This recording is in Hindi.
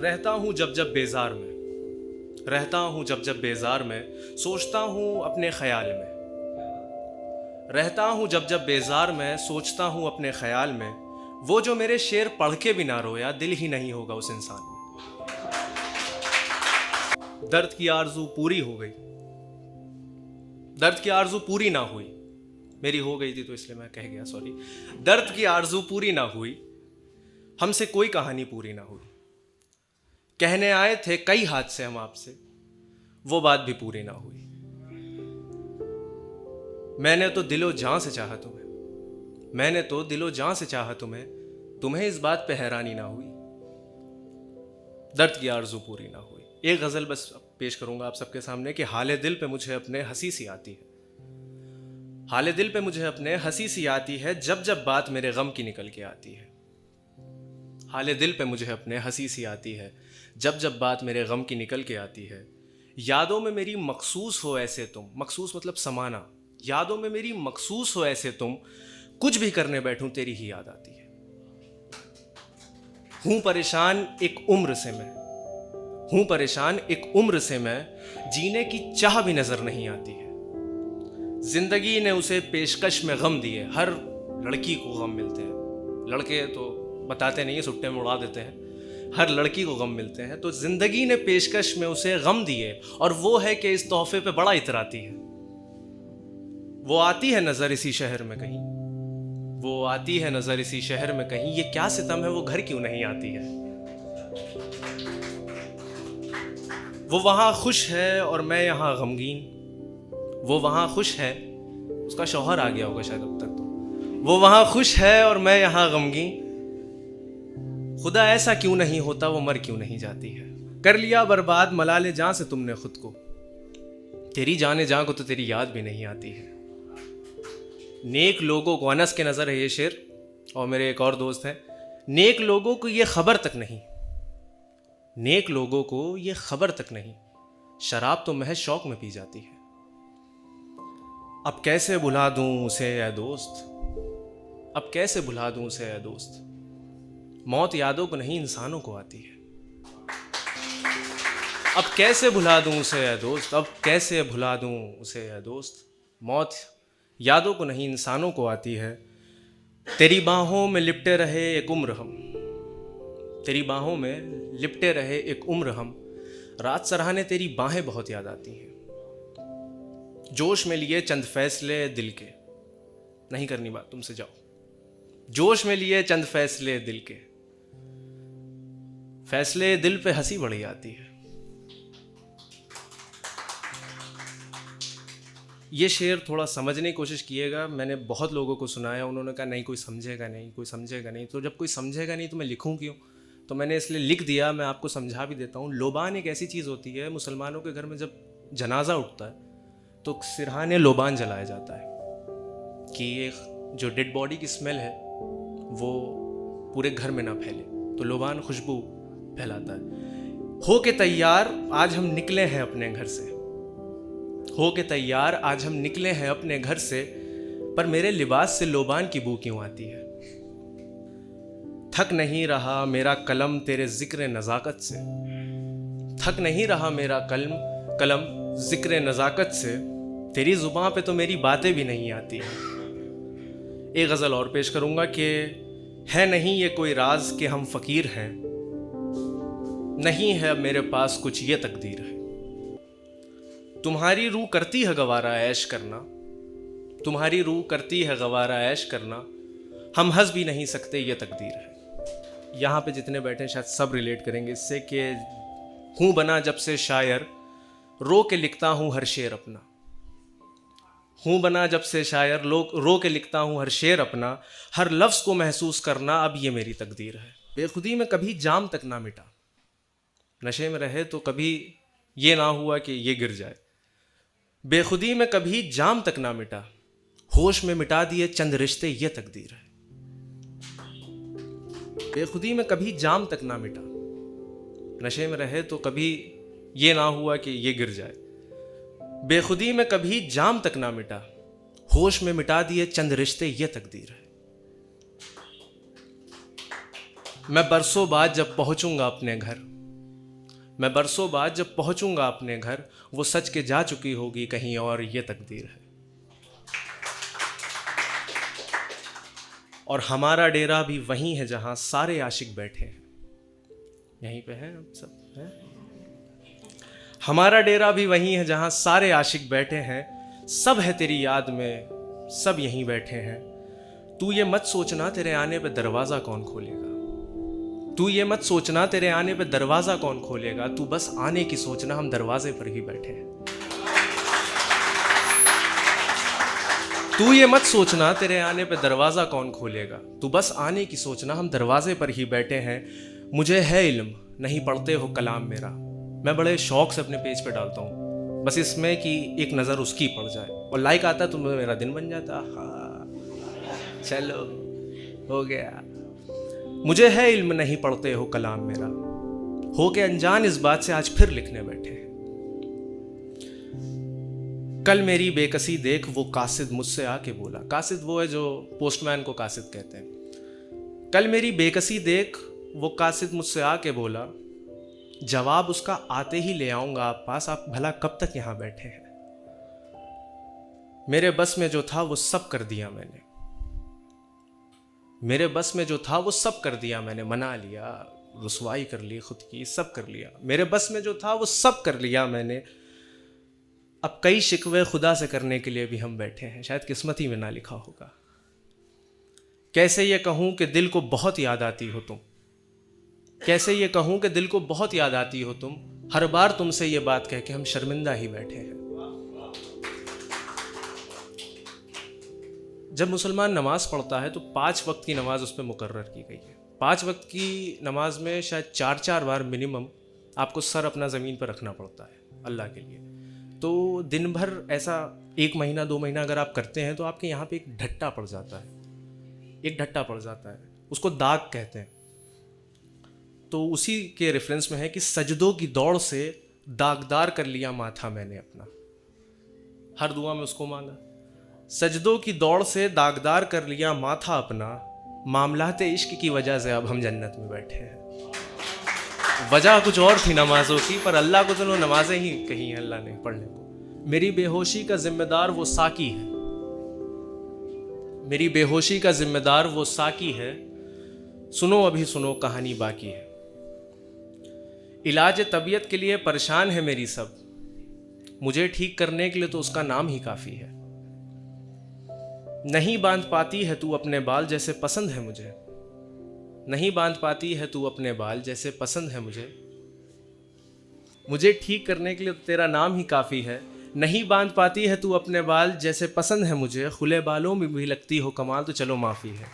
रहता हूँ जब जब बेजार में, रहता हूँ जब जब बेजार में, सोचता हूँ अपने ख्याल में। रहता हूँ जब जब बेजार में, सोचता हूँ अपने ख्याल में। वो जो मेरे शेर पढ़ के भी ना रोया, दिल ही नहीं होगा उस इंसान में। दर्द की आरजू पूरी हो गई, दर्द की आरजू पूरी ना हुई। मेरी हो गई थी तो इसलिए मैं कह गया, सॉरी। दर्द की आरजू पूरी ना हुई, हमसे कोई कहानी पूरी ना हुई। कहने आए थे कई हादसे हम आपसे, वो बात भी पूरी ना हुई। मैंने तो दिलो जान से चाहा तुम्हें, मैंने तो दिलो जान से चाहा तुम्हें, तुम्हें इस बात पे हैरानी ना हुई। दर्द की आरजू पूरी ना हुई। एक गजल बस पेश करूंगा आप सबके सामने कि हाले दिल पे मुझे अपने हंसी सी आती है, हाले दिल पे मुझे अपने हंसी सी आती है, जब जब बात मेरे गम की निकल के आती है। हाले दिल पे मुझे अपने हंसी सी आती है, जब जब बात मेरे गम की निकल के आती है। यादों में मेरी मखसूस हो ऐसे तुम, मखसूस मतलब समाना, यादों में मेरी मखसूस हो ऐसे तुम, कुछ भी करने बैठूं तेरी ही याद आती है। हूं परेशान एक उम्र से मैं, हूं परेशान एक उम्र से मैं, जीने की चाह भी नजर नहीं आती है। जिंदगी ने उसे पेशकश में गम दिए, हर लड़की को गम मिलते हैं, लड़के तो बताते नहीं है, सुट्टे में उड़ा देते हैं। हर लड़की को गम मिलते हैं, तो जिंदगी ने पेशकश में उसे गम दिए, और वो है कि इस तोहफे पे बड़ा इतराती है। वो आती है नजर इसी शहर में कहीं, वो आती है नजर इसी शहर में कहीं, ये क्या सितम है वो घर क्यों नहीं आती है। वो वहां खुश है और मैं यहाँ गमगीन, वो वहां खुश है, उसका शौहर आ गया होगा शायद अब तक तो। वो वहां खुश है और मैं यहाँ गमगीन, खुदा ऐसा क्यों नहीं होता, वो मर क्यों नहीं जाती है। कर लिया बर्बाद मलाले जान से तुमने खुद को, तेरी जाने जान को तो तेरी याद भी नहीं आती है। नेक लोगों को, अनस के नज़र है ये शेर, और मेरे एक और दोस्त हैं, नेक लोगों को ये खबर तक नहीं, नेक लोगों को ये खबर तक नहीं, शराब तो महज शौक में पी जाती है। अब कैसे भुला दूं उसे ऐ दोस्त, अब कैसे भुला दूं उसे ऐ दोस्त, मौत यादों को नहीं इंसानों को आती है। अब कैसे भुला दूं उसे ऐ दोस्त, अब कैसे भुला दूं उसे ऐ दोस्त, मौत यादों को नहीं इंसानों को आती है। तेरी बाहों में लिपटे रहे एक उम्र हम, तेरी बाहों में लिपटे रहे एक उम्र हम, रात सराहने तेरी बाहें बहुत याद आती हैं। जोश में लिए चंद फैसले दिल के, नहीं करनी बात तुमसे, जाओ। जोश में लिए चंद फैसले दिल के, फैसले दिल पे हंसी बड़ी आती है। ये शेर थोड़ा समझने की कोशिश कीजिएगा, मैंने बहुत लोगों को सुनाया, उन्होंने कहा नहीं कोई समझेगा नहीं, कोई समझेगा नहीं। तो जब कोई समझेगा नहीं तो मैं लिखूं क्यों, तो मैंने इसलिए लिख दिया। मैं आपको समझा भी देता हूँ। लोबान एक ऐसी चीज़ होती है, मुसलमानों के घर में जब जनाजा उठता है तो सिरहाने लोबान जलाया जाता है कि ये जो डेड बॉडी की स्मेल है वो पूरे घर में ना फैले, तो लोबान खुशबू फैलाता है। हो के तैयार आज हम निकले हैं अपने घर से, हो के तैयार आज हम निकले हैं अपने घर से, पर मेरे लिबास से लोबान की बू क्यों आती है। थक नहीं रहा मेरा कलम तेरे जिक्र नज़ाकत से, थक नहीं रहा मेरा कलम जिक्र नज़ाकत से, तेरी जुबान पे तो मेरी बातें भी नहीं आती हैं। एक गज़ल और पेश करूंगा कि है नहीं ये कोई राज कि हम फ़कीर हैं, नहीं है अब मेरे पास कुछ ये तकदीर है। तुम्हारी रूह करती है गवारा ऐश करना, तुम्हारी रूह करती है गवारा ऐश करना, हम हंस भी नहीं सकते ये तकदीर है। यहाँ पे जितने बैठे शायद सब रिलेट करेंगे इससे कि हूँ बना जब से शायर, रो के लिखता हूँ हर शेर अपना, हूँ बना जब से शायर, रो के लिखता हूँ हर शेर अपना, हर लफ्ज़ को महसूस करना अब ये मेरी तकदीर है। बेखुदी में कभी जाम तक ना मिटा, नशे में रहे तो कभी ये ना हुआ कि ये गिर जाए। बेखुदी में कभी जाम तक ना मिटा, होश में मिटा दिए चंद रिश्ते ये तकदीर है। बेखुदी में कभी जाम तक ना मिटा, नशे में रहे तो कभी ये ना हुआ कि ये गिर जाए। बेखुदी में कभी जाम तक ना मिटा, होश में मिटा दिए चंद रिश्ते ये तकदीर है। मैं बरसों बाद जब पहुंचूंगा अपने घर, मैं बरसों बाद जब पहुंचूंगा अपने घर, वो सच के जा चुकी होगी कहीं और, ये तकदीर है। और हमारा डेरा भी वहीं है जहां सारे आशिक बैठे हैं। यहीं पे हैं हम सब हैं? हमारा डेरा भी वहीं है जहां सारे आशिक बैठे हैं। सब है तेरी याद में, सब यहीं बैठे हैं। तू ये मत सोचना तेरे आने पे दरवाज़ा कौन खोलेगा। तू ये मत सोचना तेरे आने पे दरवाज़ा कौन खोलेगा। तू बस आने की सोचना, हम दरवाजे पर ही बैठे हैं। तू ये मत सोचना तेरे आने पे दरवाज़ा कौन खोलेगा। तू बस आने की सोचना, हम दरवाजे पर ही बैठे हैं। मुझे है इल्म, नहीं पढ़ते हो कलाम मेरा। मैं बड़े शौक से अपने पेज पे डालता हूँ, बस इसमें कि एक नज़र उसकी पड़ जाए और लाइक आता तो मेरा दिन बन जाता। हाँ चलो हो गया। मुझे है इल्म, नहीं पढ़ते हो कलाम मेरा। हो के अनजान इस बात से आज फिर लिखने बैठे हैं। कल मेरी बेकसी देख, वो कासिद मुझसे आके बोला। कासिद वो है जो पोस्टमैन को कासिद कहते हैं। कल मेरी बेकसी देख, वो कासिद मुझसे आके बोला। जवाब उसका आते ही ले आऊंगा आप पास, आप भला कब तक यहां बैठे हैं। मेरे बस में जो था वो सब कर दिया मैंने। मेरे बस में जो था वो सब कर दिया मैंने। मना लिया, रुसवाई कर ली खुद की, सब कर लिया। मेरे बस में जो था वो सब कर लिया मैंने। अब कई शिकवे खुदा से करने के लिए भी हम बैठे हैं, शायद किस्मत ही में ना लिखा होगा। कैसे ये कहूं कि दिल को बहुत याद आती हो तुम। कैसे ये कहूं कि दिल को बहुत याद आती हो तुम। हर बार तुमसे ये बात कह के हम शर्मिंदा ही बैठे हैं। जब मुसलमान नमाज पढ़ता है तो 5 वक्त की नमाज उस पर मुकर्रर की गई है। 5 वक्त की नमाज में शायद 4-4 बार मिनिमम आपको सर अपना ज़मीन पर रखना पड़ता है अल्लाह के लिए। तो दिन भर ऐसा 1 महीना 2 महीना अगर आप करते हैं तो आपके यहाँ पे एक ढट्टा पड़ जाता है। एक ढट्टा पड़ जाता है, उसको दाग कहते हैं। तो उसी के रेफरेंस में है कि सजदों की दौड़ से दागदार कर लिया माथा मैंने अपना। हर दुआ में उसको मांगा। सजदों की दौड़ से दागदार कर लिया माथा अपना। मामलाते इश्क की वजह से अब हम जन्नत में बैठे हैं। वजह कुछ और थी नमाजों की, पर अल्लाह को चलो नमाजें ही कही हैं अल्लाह ने पढ़ने को। मेरी बेहोशी का जिम्मेदार वो साकी है। मेरी बेहोशी का जिम्मेदार वो साकी है। सुनो अभी सुनो कहानी बाकी है। इलाज तबीयत के लिए परेशान है मेरी सब। मुझे ठीक करने के लिए तो उसका नाम ही काफ़ी है। नहीं बांध पाती है तू अपने बाल जैसे पसंद है मुझे। नहीं बांध पाती है तू अपने बाल जैसे पसंद है मुझे। मुझे ठीक करने के लिए तो तेरा नाम ही काफ़ी है। नहीं बांध पाती है तू अपने बाल जैसे पसंद है मुझे। खुले बालों में भी लगती हो कमाल, तो चलो माफ़ी है।